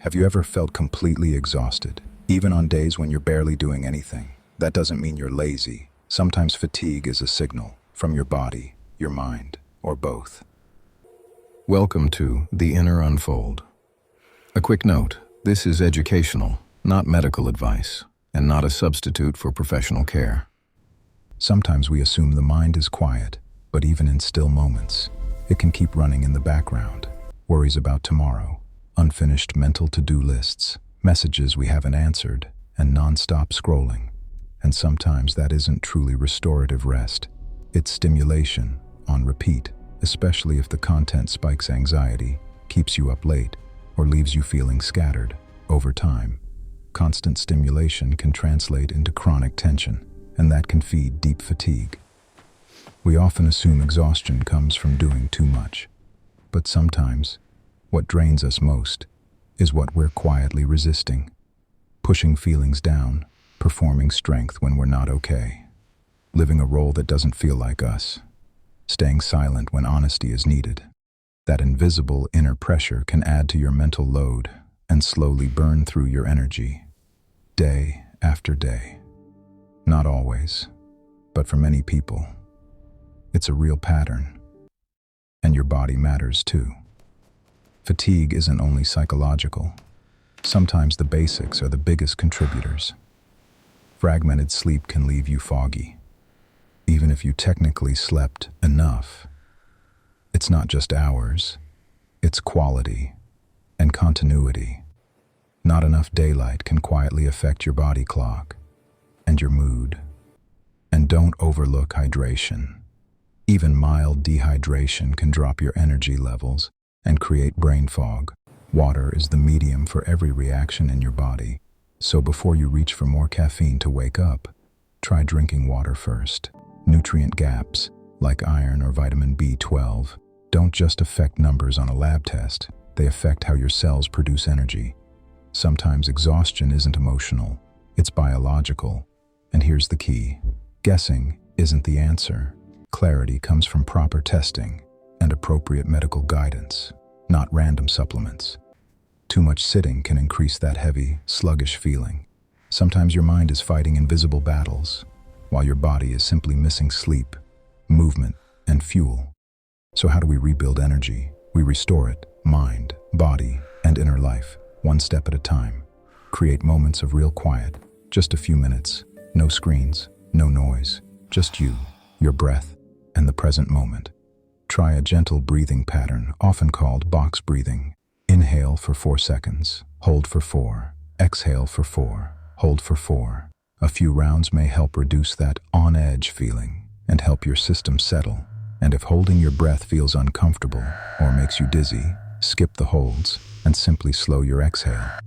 Have you ever felt completely exhausted, even on days when you're barely doing anything? That doesn't mean you're lazy. Sometimes fatigue is a signal from your body, your mind, or both. Welcome to The Inner Unfold. A quick note, this is educational, not medical advice, and not a substitute for professional care. Sometimes we assume the mind is quiet, but even in still moments, it can keep running in the background. Worries about tomorrow, unfinished mental to-do lists, messages we haven't answered, and non-stop scrolling. And sometimes that isn't truly restorative rest. It's stimulation, on repeat, especially if the content spikes anxiety, keeps you up late, or leaves you feeling scattered. Over time, constant stimulation can translate into chronic tension, and that can feed deep fatigue. We often assume exhaustion comes from doing too much, but sometimes, what drains us most is what we're quietly resisting, pushing feelings down, performing strength when we're not okay, living a role that doesn't feel like us, staying silent when honesty is needed. That invisible inner pressure can add to your mental load and slowly burn through your energy, day after day. Not always, but for many people, it's a real pattern. And your body matters too. Fatigue isn't only psychological. Sometimes the basics are the biggest contributors. Fragmented sleep can leave you foggy, even if you technically slept enough. It's not just hours, it's quality and continuity. Not enough daylight can quietly affect your body clock and your mood. And don't overlook hydration. Even mild dehydration can drop your energy levels and create brain fog. Water is the medium for every reaction in your body, so before you reach for more caffeine to wake up, try drinking water first. Nutrient gaps, like iron or vitamin B12, don't just affect numbers on a lab test, they affect how your cells produce energy. Sometimes exhaustion isn't emotional, it's biological. And here's the key: guessing isn't the answer. Clarity comes from proper testing and appropriate medical guidance, not random supplements. Too much sitting can increase that heavy, sluggish feeling. Sometimes your mind is fighting invisible battles, while your body is simply missing sleep, movement, and fuel. So how do we rebuild energy? We restore it, mind, body, and inner life, one step at a time. Create moments of real quiet, just a few minutes, no screens, no noise, just you, your breath, and the present moment. Try a gentle breathing pattern, often called box breathing. Inhale for 4 seconds, hold for 4, exhale for 4, hold for 4. A few rounds may help reduce that on-edge feeling and help your system settle. And if holding your breath feels uncomfortable or makes you dizzy, skip the holds and simply slow your exhale.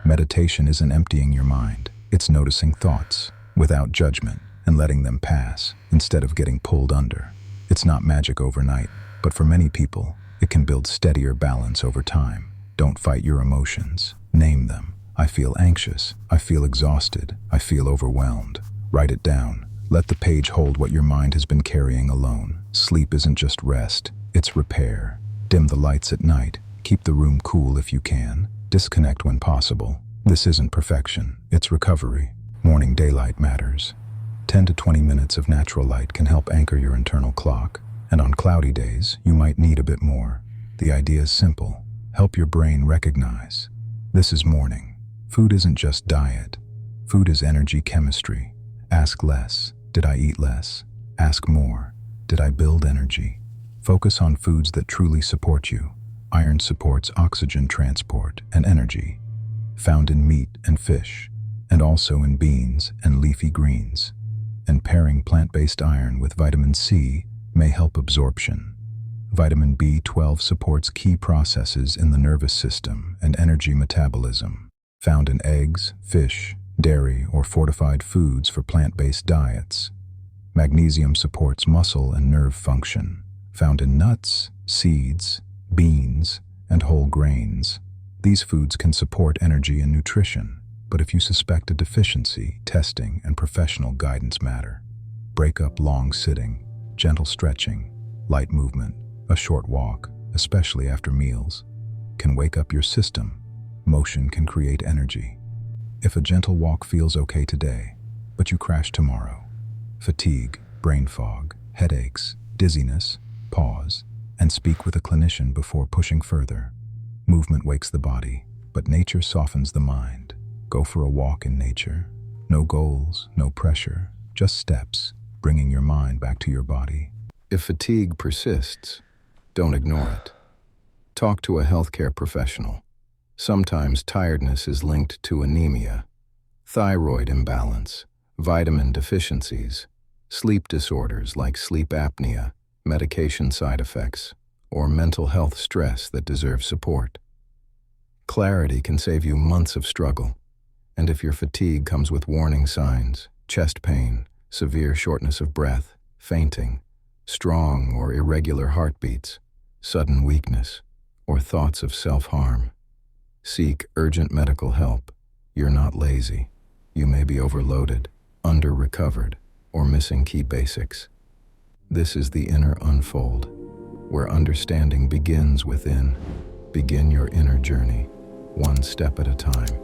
Meditation isn't emptying your mind, it's noticing thoughts without judgment and letting them pass instead of getting pulled under. It's not magic overnight, but for many people, it can build steadier balance over time. Don't fight your emotions. Name them. I feel anxious. I feel exhausted. I feel overwhelmed. Write it down. Let the page hold what your mind has been carrying alone. Sleep isn't just rest, it's repair. Dim the lights at night. Keep the room cool if you can. Disconnect when possible. This isn't perfection, it's recovery. Morning daylight matters. 10 to 20 minutes of natural light can help anchor your internal clock, and on cloudy days, you might need a bit more. The idea is simple. Help your brain recognize. This is morning. Food isn't just diet. Food is energy chemistry. Ask less. Did I eat less? Ask more. Did I build energy? Focus on foods that truly support you. Iron supports oxygen transport and energy, found in meat and fish, and also in beans and leafy greens. And pairing plant-based iron with vitamin C may help absorption. Vitamin B12 supports key processes in the nervous system and energy metabolism, found in eggs, fish, dairy, or fortified foods for plant-based diets. Magnesium supports muscle and nerve function, found in nuts, seeds, beans, and whole grains. These foods can support energy and nutrition, but if you suspect a deficiency, testing and professional guidance matter. Break up long sitting, gentle stretching, light movement, a short walk, especially after meals, can wake up your system Motion can create energy. If a gentle walk feels okay today, but you crash tomorrow, fatigue, brain fog, headaches, dizziness, pause, and speak with a clinician before pushing further. Movement wakes the body, but nature softens the mind. Go for a walk in nature. No goals, no pressure, just steps, bringing your mind back to your body. If fatigue persists, don't ignore it. Talk to a healthcare professional. Sometimes tiredness is linked to anemia, thyroid imbalance, vitamin deficiencies, sleep disorders like sleep apnea, medication side effects, or mental health stress that deserves support. Clarity can save you months of struggle, and if your fatigue comes with warning signs, chest pain, severe shortness of breath, fainting, strong or irregular heartbeats, sudden weakness, or thoughts of self-harm, seek urgent medical help. You're not lazy. You may be overloaded, under-recovered, or missing key basics. This is the Inner Unfold, where understanding begins within. Begin your inner journey, one step at a time.